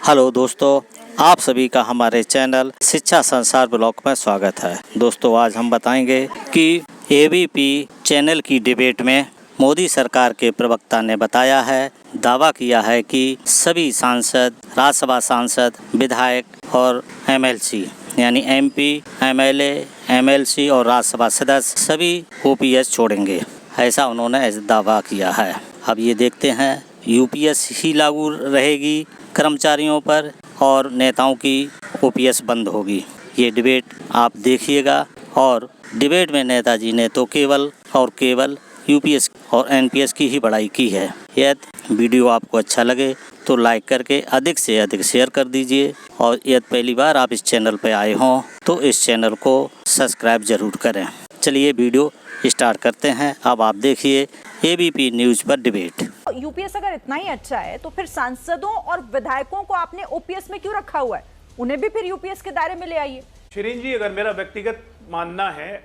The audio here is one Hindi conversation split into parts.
हेलो दोस्तों, आप सभी का हमारे चैनल शिक्षा संसार ब्लॉग में स्वागत है। दोस्तों, आज हम बताएंगे कि एबीपी चैनल की डिबेट में मोदी सरकार के प्रवक्ता ने बताया है, दावा किया है कि सभी सांसद, राज्यसभा सांसद, विधायक और एमएलसी यानी एमपी, एमएलए, एमएलसी और राज्यसभा सदस्य सभी ओपीएस छोड़ेंगे। ऐसा उन्होंने दावा किया है। अब ये देखते हैं यूपीएस ही लागू रहेगी कर्मचारियों पर और नेताओं की ओपीएस बंद होगी। ये डिबेट आप देखिएगा। और डिबेट में नेताजी ने तो केवल और केवल यूपीएस और एनपीएस की ही बड़ाई की है। यदि वीडियो आपको अच्छा लगे तो लाइक करके अधिक से अधिक शेयर कर दीजिए। और यदि पहली बार आप इस चैनल पर आए हों तो इस चैनल को सब्सक्राइब जरूर करें। चलिए वीडियो स्टार्ट करते हैं। अब आप देखिए एबीपी न्यूज़ पर डिबेट। यूपीएस अगर इतना ही अच्छा है तो फिर सांसदों और विधायकों को आपने ओपीएस में क्यों रखा हुआ है? उन्हें भी फिर यूपीएस के दायरे में ले आइए। शिरीन जी, अगर मेरा व्यक्तिगत मानना है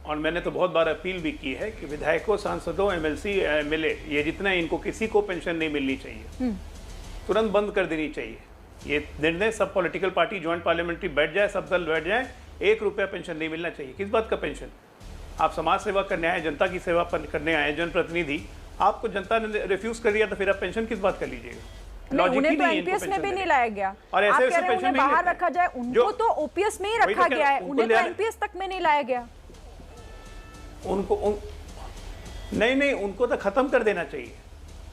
और मैंने तो बहुत बार अपील भी की है कि विधायकों, सांसदों, एमएलसी, एमएलए ये जितना इनको किसी को पेंशन नहीं मिलनी चाहिए, तुरंत बंद कर देनी चाहिए। ये निर्णय सब पॉलिटिकल पार्टी ज्वाइंट पार्लियामेंट्री बैठ जाए, सब दल बैठ जाए, 1 रुपया पेंशन नहीं मिलना चाहिए। किस बात का पेंशन? आप समाज सेवा करने आए, जनता की सेवा करने आए, जनप्रतिनिधि, आपको जनता ने रिफ्यूज कर दिया तो फिर आप पेंशन किस बात कर लीजिएगा? उन्हें तो एनपीएस में भी नहीं लाया गया और ऐसे आप कह रहे हैं उन्हें बाहर रखा जाए, उनको तो ओपीएस में ही रखा गया है, उन्हें तो एनपीएस तक में नहीं लाया गया। नहीं, उनको तो खत्म कर देना चाहिए।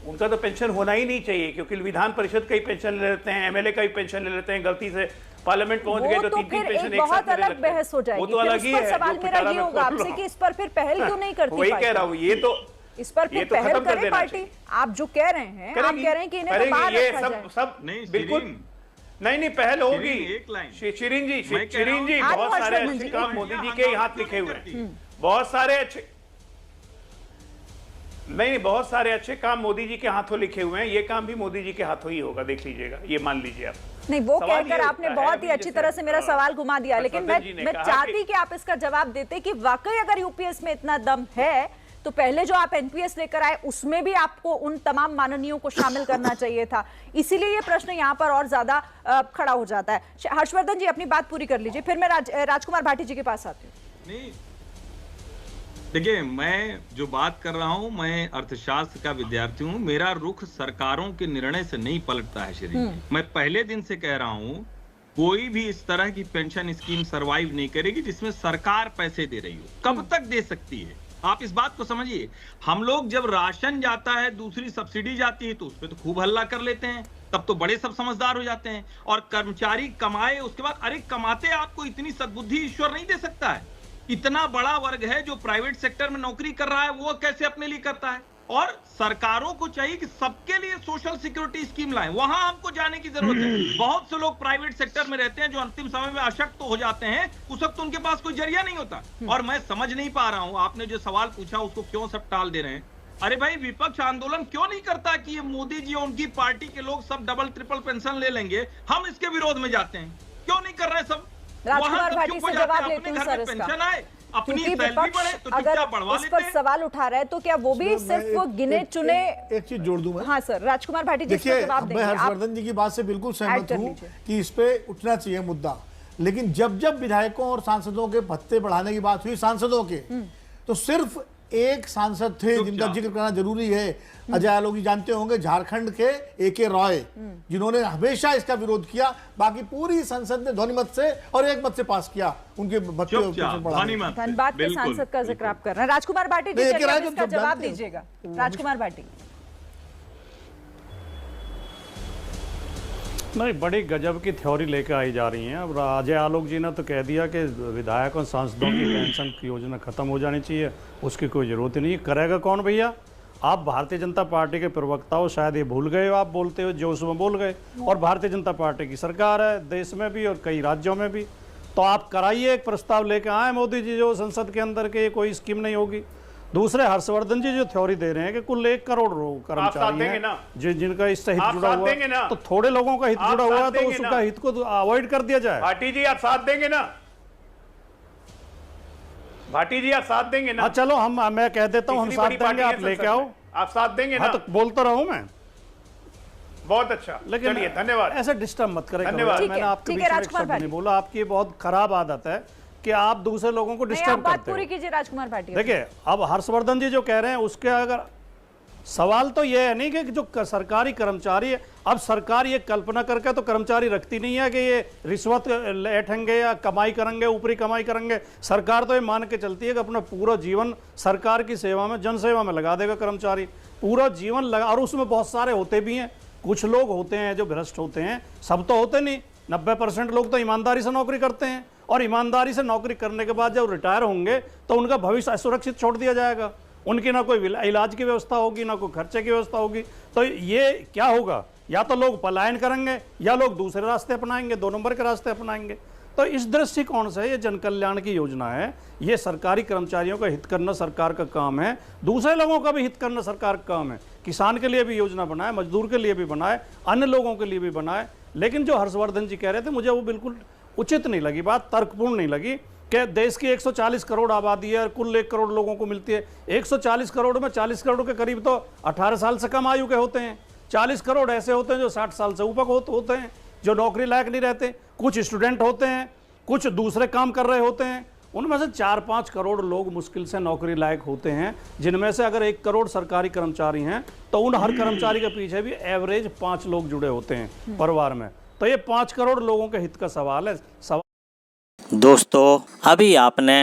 उनका तो पेंशन होना ही नहीं चाहिए, क्योंकि विधान परिषद का ही पेंशन ले लेते हैं, एमएलए का ही पेंशन ले लेते हैं। गलती से पार्लियामेंट पहुंच गए तो 3-3 पेंशन एक साथ बहुत अलग बहस हो जाएगी। वो तो अलग ही है। सवाल मेरा ये होगा आपसे कि इस पर फिर पहल क्यों नहीं करती? वही कह रहा हूँ, ये तो इस पर फिर पहल करे पार्टी। आप जो कह रहे हैं, आप कह रहे हैं कि इन्हें तो बाहर रखा जाए। सब बिल्कुल नहीं, पहल होगी। शिरीन जी, बहुत सारे अच्छे काम मोदी जी के हाथ लिखे हुए हैं। बहुत सारे अच्छे बहुत सारे अच्छे काम मोदी जी के हाथों लिखे हुए हैं। ये काम भी मोदी जी के हाथों ही होगा, देख लीजिएगा, ये मान लीजिए आप। नहीं, वो कहकर आपने बहुत ही अच्छी तरह से मेरा सवाल घुमा दिया। लेकिन मैं चाहती कि आप इसका जवाब देते कि वाकई अगर यूपीएस में इतना दम है तो पहले जो आप एनपीएस लेकर आए उसमें भी आपको उन तमाम माननीयों को शामिल करना चाहिए था। इसीलिए ये प्रश्न यहाँ पर और ज्यादा खड़ा हो जाता है। हर्षवर्धन जी, अपनी बात पूरी कर लीजिए, फिर मैं राजकुमार भाटी जी के पास आती हूँ। देखिए, मैं जो बात कर रहा हूं, मैं अर्थशास्त्र का विद्यार्थी हूं। मेरा रुख सरकारों के निर्णय से नहीं पलटता है श्री। मैं पहले दिन से कह रहा हूं, कोई भी इस तरह की पेंशन स्कीम सरवाइव नहीं करेगी जिसमें सरकार पैसे दे रही हो। कब तक दे सकती है? आप इस बात को समझिए। हम लोग जब राशन जाता है, दूसरी सब्सिडी जाती है तो उस पर तो खूब हल्ला कर लेते हैं, तब तो बड़े सब समझदार हो जाते हैं। और कर्मचारी कमाए, उसके बाद अरे कमाते आपको इतनी सद्बुद्धि ईश्वर नहीं दे सकता है? इतना बड़ा वर्ग है जो प्राइवेट सेक्टर में नौकरी कर रहा है, वो कैसे अपने लिए करता है? और सरकारों को चाहिए कि सबके लिए सोशल सिक्योरिटी स्कीम लाएं। वहां हमको जाने की जरूरत है। बहुत से लोग प्राइवेट सेक्टर में रहते हैं जो अंतिम समय में अशक्त हो जाते हैं, उस वक्त उनके पास कोई जरिया नहीं होता। और मैं समझ नहीं पा रहा हूं, आपने जो सवाल पूछा उसको क्यों सब टाल दे रहे हैं? अरे भाई, विपक्ष आंदोलन क्यों नहीं करता कि ये मोदी जी और उनकी पार्टी के लोग सब डबल ट्रिपल पेंशन ले लेंगे? हम इसके विरोध में जाते हैं, क्यों नहीं कर रहे सब? राजकुमार भाटी से जवाब लेती हूं सर इसका। क्योंकि विपक्ष अगर इस पर सवाल उठा रहा है तो क्या वो भी सिर्फ वो गिने चुने? एक चीज जोड़ दूं मैं। हाँ सर, राजकुमार भाटी जी इसका जवाब देंगे। मैं हर्षवर्धन जी की बात से बिल्कुल सहमत हूं कि इस पे उठना चाहिए मुद्दा। लेकिन जब जब विधायकों और सांसदों के भत्ते बढ़ाने की बात हुई, सांसदों के, तो सिर्फ एक सांसद थे जिनका जिक्र करना जरूरी है। अजय आलोक जानते होंगे, झारखंड के एके रॉय, जिन्होंने हमेशा इसका विरोध किया। बाकी पूरी संसद ने ध्वनिमत से और एक मत से पास किया उनके धनबाद के सांसद का जिक्र आप कर रहे हैं। राजकुमार भाटी जी, इसका जवाब दीजिएगा। राजकुमार भाटी। नहीं, बड़ी गजब की थ्योरी लेकर आई जा रही हैं। अब अजय आलोक जी ने तो कह दिया कि विधायकों और सांसदों की पेंशन की योजना खत्म हो जानी चाहिए, उसकी कोई जरूरत ही नहीं। करेगा कौन भैया? आप भारतीय जनता पार्टी के प्रवक्ता हो, शायद ये भूल गए हो, आप बोलते हो जोश में बोल गए। और भारतीय जनता पार्टी की सरकार है देश में भी और कई राज्यों में भी, तो आप कराइए, एक प्रस्ताव लेकर आए मोदी जी जो संसद के अंदर के कोई स्कीम नहीं होगी। दूसरे हर्षवर्धन जी जो थ्योरी दे रहे हैं कि कुल 1 करोड़ कर्मचारी हैं जिनका इससे हित जुड़ा हुआ है, तो थोड़े लोगों का हित जुड़ा हुआ है तो उसका हित को अवॉइड कर दिया जाए। भाटी जी, आप साथ देंगे ना? भाटी जी, आप साथ देंगे ना? हाँ, चलो मैं कह देता हूँ, हम साथ देंगे, आप लेके आओ। आप साथ देंगे ना? हाँ, तो बोलता रहूं मैं। बहुत अच्छा, लेकिन चलिए धन्यवाद। ऐसे डिस्टर्ब मत करें। धन्यवाद। ठीक मैंने है, आपके ठीक बीच है, में एक राजकुमार शब्द भाटी। नहीं बोला। आपकी बहुत खराब आदत है कि आप दूसरे लोगों को नहीं, आप डिस्टर्ब बात करते पूरी हो। कीजिए राजकुमार भाटिया। देखिए, अब हर्षवर्धन जी जो कह रहे हैं उसके अगर सवाल तो ये है नहीं कि जो सरकारी कर्मचारी है, अब सरकार ये कल्पना करके तो कर्मचारी रखती नहीं है कि ये रिश्वत लेटेंगे या कमाई करेंगे, ऊपरी कमाई करेंगे। सरकार तो ये मान के चलती है कि अपना पूरा जीवन सरकार की सेवा में, जन सेवा में लगा देगा कर्मचारी, पूरा जीवन लगा। और उसमें बहुत सारे होते भी हैं, कुछ लोग होते हैं जो भ्रष्ट होते हैं, सब तो होते नहीं। 90% लोग तो ईमानदारी से नौकरी करते हैं, और ईमानदारी से नौकरी करने के बाद जब रिटायर होंगे तो उनका भविष्य असुरक्षित छोड़ दिया जाएगा। उनकी ना कोई इलाज की व्यवस्था होगी, ना कोई खर्चे की व्यवस्था होगी। तो ये क्या होगा, या तो लोग पलायन करेंगे या लोग दूसरे रास्ते अपनाएंगे, 2 नंबर के रास्ते अपनाएंगे। तो इस दृष्टिकोण से ये जन कल्याण की योजना है। ये सरकारी कर्मचारियों का हित करना सरकार का काम है, दूसरे लोगों का भी हित करना सरकार का काम है। किसान के लिए भी योजना बनाए, मजदूर के लिए भी बनाए, अन्य लोगों के लिए भी बनाए। लेकिन जो हर्षवर्धन जी कह रहे थे, मुझे वो बिल्कुल उचित नहीं लगी, बात तर्कपूर्ण नहीं लगी कि देश की 140 करोड़ आबादी है और कुल 1 करोड़ लोगों को मिलती है। 140 करोड़ में 40 करोड़ के करीब तो 18 साल से कम आयु के होते हैं। 40 करोड़ ऐसे होते हैं जो 60 साल से ऊपर होते हैं, जो नौकरी लायक नहीं रहते। कुछ स्टूडेंट होते हैं, कुछ दूसरे काम कर रहे होते हैं। उनमें से 4-5 करोड़ लोग मुश्किल से नौकरी लायक होते हैं, जिनमें से अगर 1 करोड़ सरकारी कर्मचारी हैं तो उन हर कर्मचारी के पीछे भी एवरेज 5 लोग जुड़े होते हैं परिवार में। तो ये 5 करोड़ लोगों के हित का सवाल है। दोस्तों, अभी आपने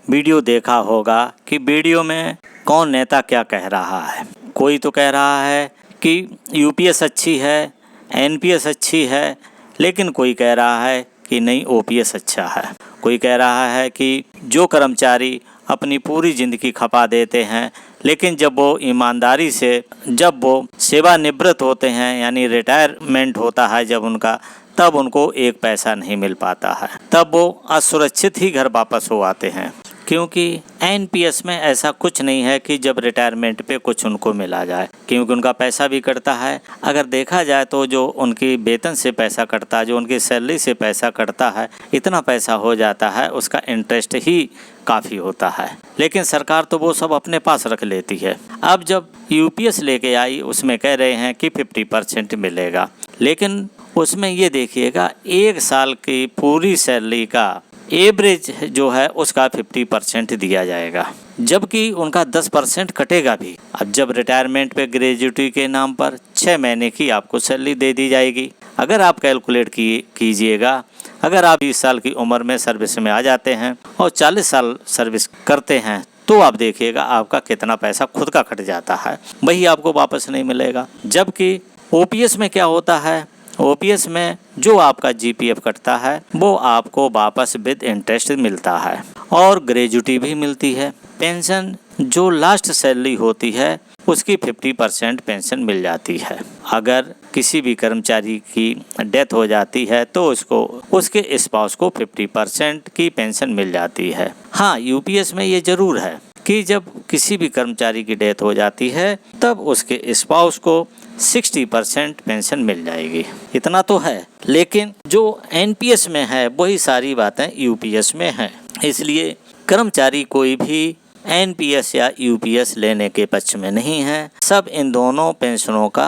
वीडियो देखा होगा कि वीडियो में कौन नेता क्या कह रहा है। कोई तो कह रहा है कि यूपीएस अच्छी है, एनपीएस अच्छी है, लेकिन कोई कह रहा है कि नहीं, ओपीएस अच्छा है। कोई कह रहा है कि जो कर्मचारी अपनी पूरी ज़िंदगी खपा देते हैं, लेकिन जब वो ईमानदारी से जब वो सेवानिवृत्त होते हैं, यानी रिटायरमेंट होता है जब उनका, तब उनको 1 पैसा नहीं मिल पाता है, तब वो असुरक्षित ही घर वापस हो आते हैं। क्योंकि एनपीएस में ऐसा कुछ नहीं है कि जब रिटायरमेंट पे कुछ उनको मिला जाए, क्योंकि उनका पैसा भी कटता है। अगर देखा जाए तो जो उनकी वेतन से पैसा कटता है, जो उनकी सैलरी से पैसा कटता है, इतना पैसा हो जाता है, उसका इंटरेस्ट ही काफ़ी होता है। लेकिन सरकार तो वो सब अपने पास रख लेती है। अब जब यूपीएस लेके आई, उसमें कह रहे हैं कि 50% मिलेगा, लेकिन उसमें ये देखिएगा 1 साल की पूरी सैलरी का एवरेज जो है उसका 50% दिया जाएगा, जबकि उनका 10% कटेगा भी। अब जब रिटायरमेंट पे ग्रेजुटी के नाम पर 6 महीने की आपको सैलरी दे दी जाएगी। अगर आप कैलकुलेट कीजिएगा, अगर आप 20 साल की उम्र में सर्विस में आ जाते हैं और 40 साल सर्विस करते हैं, तो आप देखिएगा आपका कितना पैसा खुद का कट जाता है, वही आपको वापस नहीं मिलेगा। जबकि ओपीएस में क्या होता है, ओपीएस में जो आपका जीपीएफ कटता है वो आपको वापस विद इंटरेस्ट मिलता है, और ग्रेजुटी भी मिलती है। पेंशन जो लास्ट सैलरी होती है उसकी 50% पेंशन मिल जाती है। अगर किसी भी कर्मचारी की डेथ हो जाती है तो उसको उसके स्पाउस को 50% की पेंशन मिल जाती है। हाँ, यूपीएस में ये ज़रूर है कि जब किसी भी कर्मचारी की डेथ हो जाती है तब उसके स्पाउस को 60% पेंशन मिल जाएगी। इतना तो है, लेकिन जो एनपीएस में है वही सारी बातें यूपीएस में हैं। इसलिए कर्मचारी कोई भी एनपीएस या यूपीएस लेने के पक्ष में नहीं है। सब इन दोनों पेंशनों का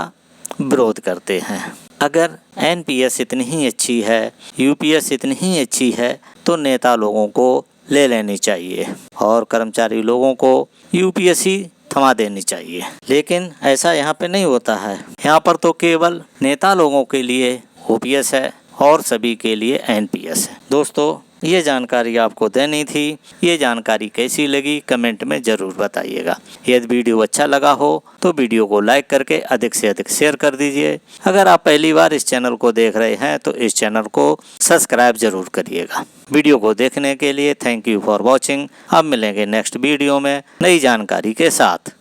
विरोध करते हैं। अगर एनपीएस इतनी ही अच्छी है, यूपीएस इतनी ही अच्छी है, तो नेता लोगों को ले लेनी चाहिए और कर्मचारी लोगों को यूपीएस ही थमा देनी चाहिए। लेकिन ऐसा यहाँ पे नहीं होता है। यहाँ पर तो केवल नेता लोगों के लिए ओपीएस है और सभी के लिए एनपीएस है। दोस्तों, ये जानकारी आपको देनी थी। ये जानकारी कैसी लगी कमेंट में ज़रूर बताइएगा। यदि वीडियो अच्छा लगा हो तो वीडियो को लाइक करके अधिक से अधिक शेयर कर दीजिए। अगर आप पहली बार इस चैनल को देख रहे हैं तो इस चैनल को सब्सक्राइब जरूर करिएगा। वीडियो को देखने के लिए थैंक यू फॉर वॉचिंग। अब मिलेंगे नेक्स्ट वीडियो में नई जानकारी के साथ।